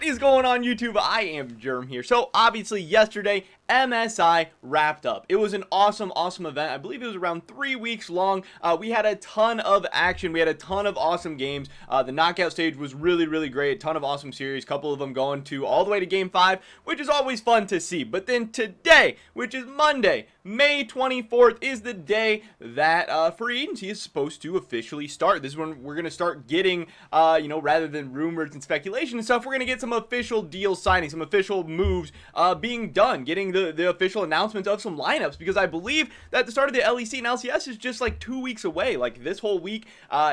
is going on, YouTube? I am Germ here. So obviously yesterday MSI wrapped up. It was an awesome event. I believe it was around 3 weeks long. We had a ton of action. We had a ton of awesome games. The knockout stage was really great. A ton of awesome series. A couple of them going to all the way to game 5, which is always fun to see. But then today, which is Monday, May 24th, is the day that free agency is supposed to officially start. This is when we're going to start getting, rather than rumors and speculation and stuff, we're going to get some official deals signing, some official moves being done, getting the official announcements of some lineups, because I believe that the start of the LEC and LCS is just like 2 weeks away, like this whole week,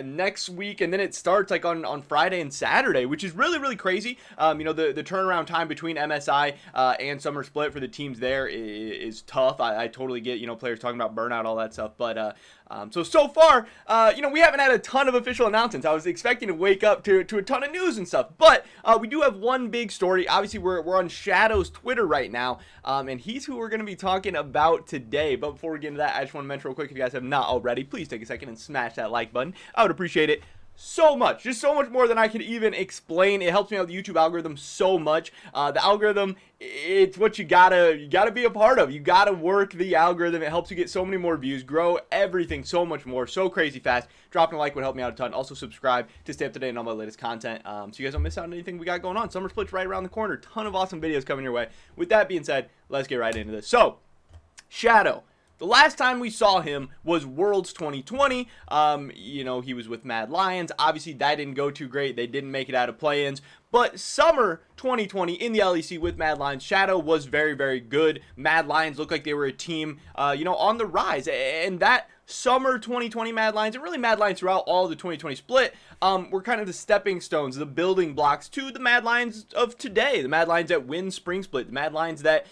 next week, and then it starts like on Friday and Saturday, which is really crazy. The turnaround time between MSI and Summer Split for the teams there is tough. I totally get, players talking about burnout, all that stuff, but so far, we haven't had a ton of official announcements. I was expecting to wake up to a ton of news and stuff, but we do have one big story. Obviously, we're on Shadow's Twitter right now, and he's who we're going to be talking about today. But before we get into that, I just want to mention real quick, if you guys have not already, please take a second and smash that like button. I would appreciate it so much, just so much more than I could even explain. It helps me out with the YouTube algorithm so much. The algorithm, it's what you gotta be a part of. You gotta work the algorithm. It helps you get so many more views, grow everything so much more, so crazy fast. Dropping a like would help me out a ton. Also subscribe to stay up to date on all my latest content, so you guys don't miss out on anything we got going on. Summer Split's right around the corner. Ton of awesome videos coming your way. With that being said, let's get right into this. So, Shadow. The last time we saw him was Worlds 2020. He was with Mad Lions. Obviously, that didn't go too great. They didn't make it out of play-ins. But Summer 2020 in the LEC with Mad Lions, Shadow was very good. Mad Lions looked like they were a team, on the rise. And that Summer 2020 Mad Lions, and really Mad Lions throughout all of the 2020 split, were kind of the stepping stones, the building blocks to the Mad Lions of today. The Mad Lions that win Spring Split, the Mad Lions that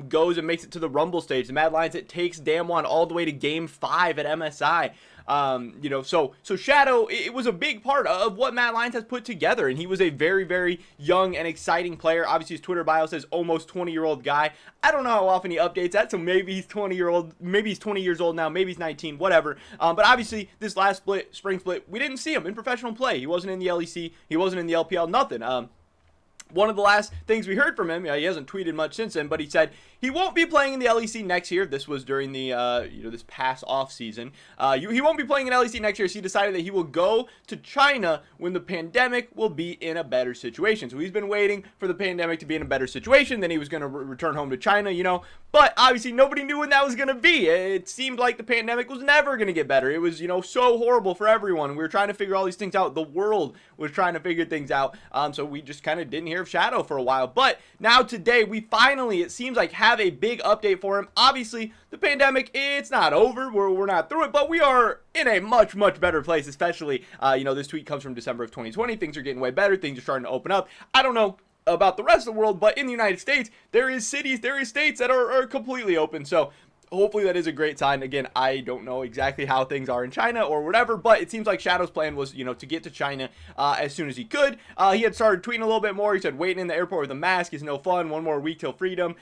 goes and makes it to the Rumble stage, the Mad Lions that takes Damwon all the way to Game 5 at MSI. So Shadow, it was a big part of what Mad Lions has put together, and he was a very young and exciting player. Obviously, his Twitter bio says almost 20-year-old guy. I don't know how often he updates that, so maybe he's 20 years old now, maybe he's 19, whatever. But obviously, this last spring split, we didn't see him in professional play. He wasn't in the LEC, he wasn't in the LPL, nothing. One of the last things we heard from him, he hasn't tweeted much since then, but he said he won't be playing in the LEC next year. This was during the, this past off season. He won't be playing in LEC next year, so he decided that he will go to China when the pandemic will be in a better situation. So he's been waiting for the pandemic to be in a better situation. Then he was going to return home to China, but obviously nobody knew when that was going to be. It seemed like the pandemic was never going to get better. It was, so horrible for everyone. We were trying to figure all these things out. The world was trying to figure things out. So we just kind of didn't hear of Shadow for a while. But now today, we finally, it seems like, have a big update for him. Obviously, the pandemic, it's not over. We're not through it, but we are in a much better place, especially, this tweet comes from December of 2020. Things are getting way better. Things are starting to open up. I don't know about the rest of the world, but in the United States, there is cities, there is states that are completely open. So hopefully that is a great sign. Again, I don't know exactly how things are in China or whatever, but it seems like Shadow's plan was, to get to China as soon as he could. He had started tweeting a little bit more. He said, waiting in the airport with a mask is no fun. 1 more week till freedom.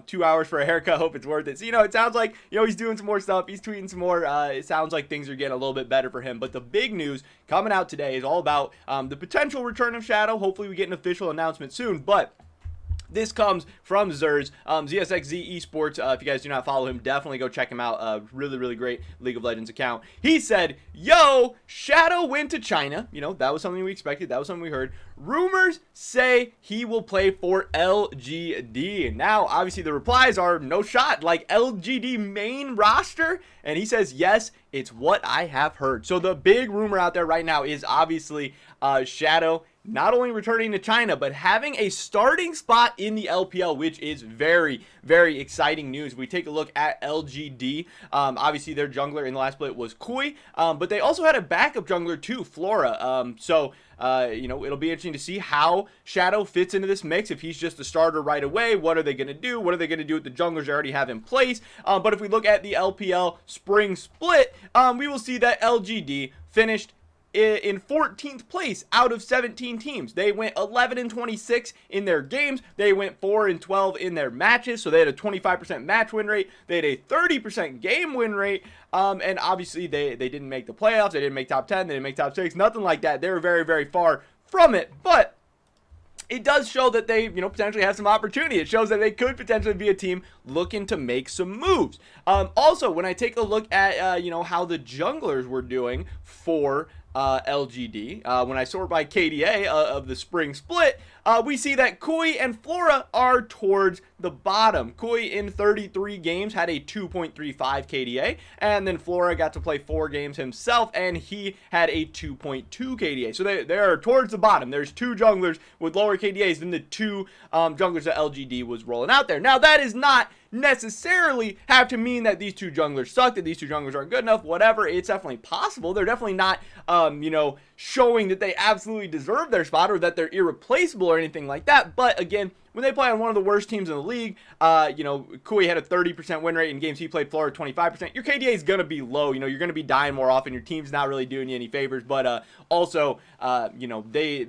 2 hours for a haircut. Hope it's worth it. So, it sounds like, he's doing some more stuff. He's tweeting some more. It sounds like things are getting a little bit better for him. But the big news coming out today is all about the potential return of Shadow. Hopefully we get an official announcement soon, but this comes from Zers, ZSXZ Esports. If you guys do not follow him, definitely go check him out. Really great League of Legends account. He said, yo, Shadow went to China. That was something we expected. That was something we heard. Rumors say he will play for LGD. Now, obviously, the replies are no shot. Like, LGD main roster? And he says, yes, it's what I have heard. So the big rumor out there right now is obviously Shadow not only returning to China, but having a starting spot in the LPL, which is very exciting news. We take a look at LGD. Obviously, their jungler in the last split was Koi, but they also had a backup jungler too, Flora. It'll be interesting to see how Shadow fits into this mix. If he's just a starter right away, what are they going to do? What are they going to do with the junglers they already have in place? But if we look at the LPL spring split, we will see that LGD finished in 14th place out of 17 teams. They went 11-26 in their games. They went 4-12 in their matches. So they had a 25% match win rate. They had a 30% game win rate. And obviously they didn't make the playoffs. They didn't make top 10. They didn't make top 6. Nothing like that. They were very far from it. But it does show that they, potentially have some opportunity. It shows that they could potentially be a team looking to make some moves. Also, when I take a look at, how the junglers were doing for LGD, when I sort by KDA of the spring split, we see that Kui and Flora are towards the bottom. Kui in 33 games had a 2.35 KDA, and then Flora got to play 4 games himself, and he had a 2.2 KDA. So they are towards the bottom. There's 2 junglers with lower KDAs than the 2 junglers that LGD was rolling out there. Now, that is not necessarily have to mean that these 2 junglers suck, that these 2 junglers aren't good enough, whatever. It's definitely possible. They're definitely not, showing that they absolutely deserve their spot or that they're irreplaceable or anything like that. But again, when they play on one of the worst teams in the league, Kui had a 30% win rate in games he played, Flora 25%. Your KDA is going to be low. You're going to be dying more often. Your team's not really doing you any favors. But also, they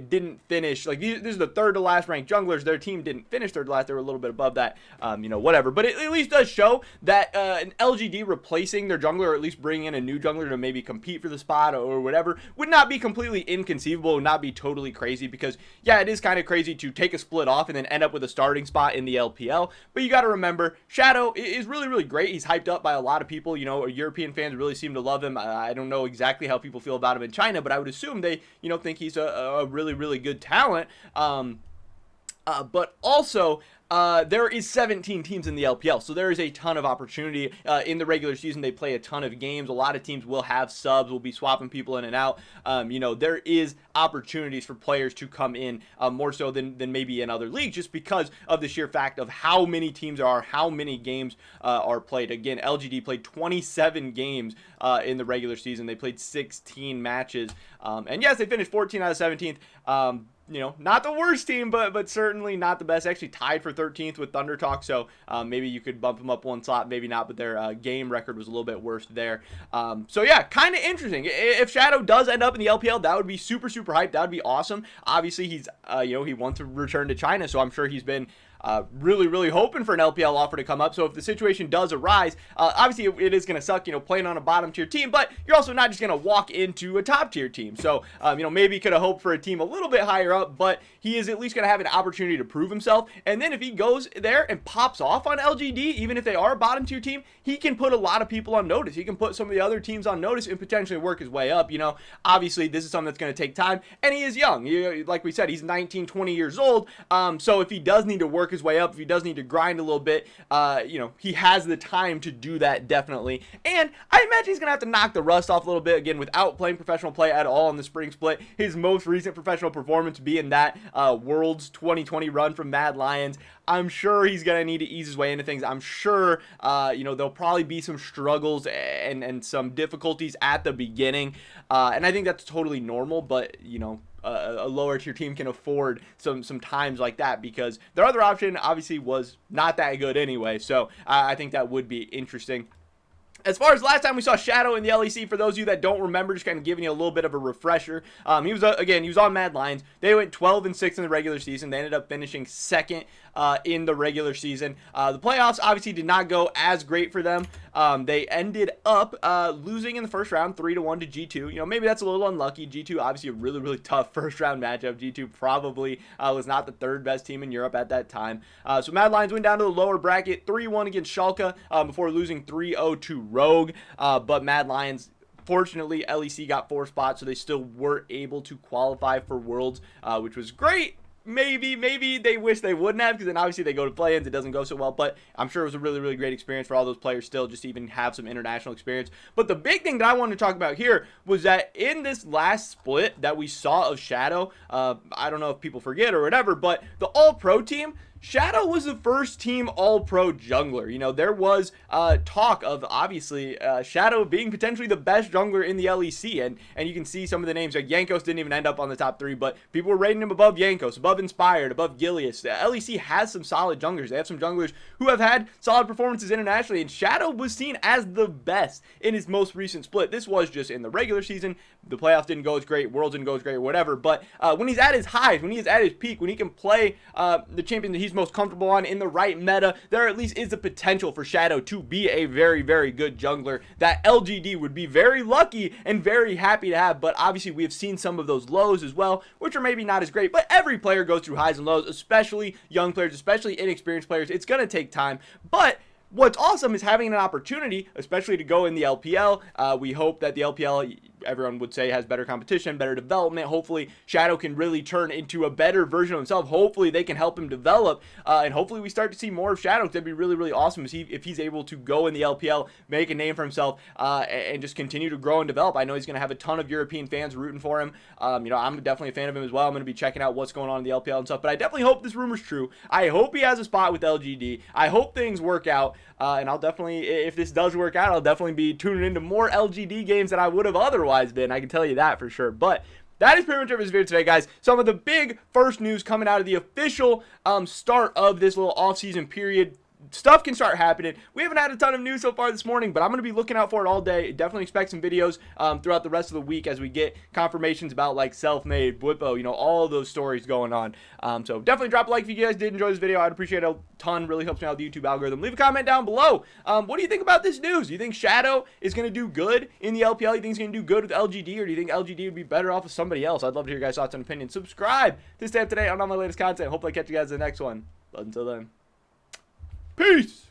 didn't finish. Like, this is the third to last ranked junglers. Their team didn't finish third to last. They were a little bit above that, whatever. But it at least does show that an LGD replacing their jungler, or at least bringing in a new jungler to maybe compete for the spot or whatever, would not be completely inconceivable, would not be totally crazy. Because, yeah, it is kind of crazy to take a split off and then end up with a starting spot in the LPL. But you got to remember, Shadow is really, really great. He's hyped up by a lot of people. European fans really seem to love him. I don't know exactly how people feel about him in China, but I would assume they, think he's a really, really good talent. But also, there is 17 teams in the LPL, so there is a ton of opportunity. In the regular season, they play a ton of games. A lot of teams will have subs, will be swapping people in and out. There is opportunities for players to come in more so than maybe in other leagues, just because of the sheer fact of how many teams there are, how many games are played. Again, LGD played 27 games in the regular season. They played 16 matches. And yes, they finished 14 out of 17th. Not the worst team, but certainly not the best. Actually tied for 13th with Thunder Talk, so maybe you could bump them up one slot, maybe not, but their game record was a little bit worse there. So yeah, kind of interesting. If Shadow does end up in the LPL, that would be super, super hype. That would be awesome. Obviously, he's, he wants to return to China, so I'm sure he's been really, really hoping for an LPL offer to come up. So if the situation does arise, obviously it is going to suck, playing on a bottom tier team, but you're also not just going to walk into a top tier team. So, maybe he could have hoped for a team a little bit higher up, but he is at least going to have an opportunity to prove himself. And then if he goes there and pops off on LGD, even if they are a bottom tier team, he can put a lot of people on notice. He can put some of the other teams on notice and potentially work his way up. Obviously this is something that's going to take time, and he is young. Like we said, he's 19, 20 years old. So if he does need to work his way up, if he does need to grind a little bit, he has the time to do that, definitely. And I imagine he's gonna have to knock the rust off a little bit, again, without playing professional play at all in the spring split. His most recent professional performance being that Worlds 2020 run from Mad Lions. I'm sure he's gonna need to ease his way into things. I'm sure there'll probably be some struggles and some difficulties at the beginning, and I think that's totally normal. But a lower tier team can afford some times like that, because their other option obviously was not that good anyway. So I think that would be interesting. As far as last time we saw Shadow in the LEC, for those of you that don't remember, just kind of giving you a little bit of a refresher, he was on Mad Lions. They went 12-6 in the regular season. They ended up finishing second in the regular season. The playoffs obviously did not go as great for them. They ended up losing in the first round 3-1 to G2. Maybe that's a little unlucky. G2 obviously a really, really tough first round matchup. G2 probably was not the third best team in Europe at that time. So Mad Lions went down to the lower bracket, 3-1 against Schalke before losing 3-0 to Rogue. But Mad Lions, fortunately, LEC got 4 spots, so they still were able to qualify for Worlds, which was great. Maybe they wish they wouldn't have, because then obviously they go to play-ins, it doesn't go so well. But I'm sure it was a really, really great experience for all those players still, just to even have some international experience. But the big thing that I wanted to talk about here was that in this last split that we saw of Shadow, I don't know if people forget or whatever, but the All-Pro team, Shadow was the first team All-Pro jungler. There was talk of, obviously, Shadow being potentially the best jungler in the LEC, and you can see some of the names. Like Yankos didn't even end up on the top 3, but people were rating him above Yankos, above Inspired, above Gilius. The LEC has some solid junglers. They have some junglers who have had solid performances internationally, and Shadow was seen as the best in his most recent split. This was just in the regular season. The playoffs didn't go as great, Worlds didn't go as great, or whatever, but when he's at his highs, when he is at his peak, when he can play the champion that he's he's most comfortable on in the right meta, there at least is the potential for Shadow to be a very, very good jungler that LGD would be very lucky and very happy to have. But obviously we have seen some of those lows as well, which are maybe not as great, but every player goes through highs and lows, especially young players, especially inexperienced players. It's going to take time, but what's awesome is having an opportunity, especially to go in the LPL. We hope that the LPL, everyone would say, has better competition, better development. Hopefully Shadow can really turn into a better version of himself. Hopefully they can help him develop, and hopefully we start to see more of Shadow. That'd be really, really awesome if he's able to go in the LPL, make a name for himself, and just continue to grow and develop. I know he's going to have a ton of European fans rooting for him. I'm definitely a fan of him as well. I'm going to be checking out what's going on in the LPL and stuff, but I definitely hope this rumor's true. I hope he has a spot with LGD. I hope things work out. And I'll definitely, if this does work out, I'll definitely be tuning into more LGD games than I would have otherwise been. I can tell you that for sure. But that is pretty much it for this video today, guys. Some of the big first news coming out of the official start of this little off-season period. Stuff can start happening. We haven't had a ton of news so far this morning, but I'm going to be looking out for it all day. Definitely expect some videos throughout the rest of the week as we get confirmations about like Selfmade, Blippo, all of those stories going on. So definitely drop a like if you guys did enjoy this video. I'd appreciate it a ton. Really helps me out with the YouTube algorithm. Leave a comment down below. What do you think about this news? Do you think Shadow is going to do good in the LPL? Do you think he's going to do good with LGD, or do you think LGD would be better off with somebody else? I'd love to hear your guys' thoughts and opinions. Subscribe to stay up to date on all my latest content. Hopefully I catch you guys in the next one. But until then, peace!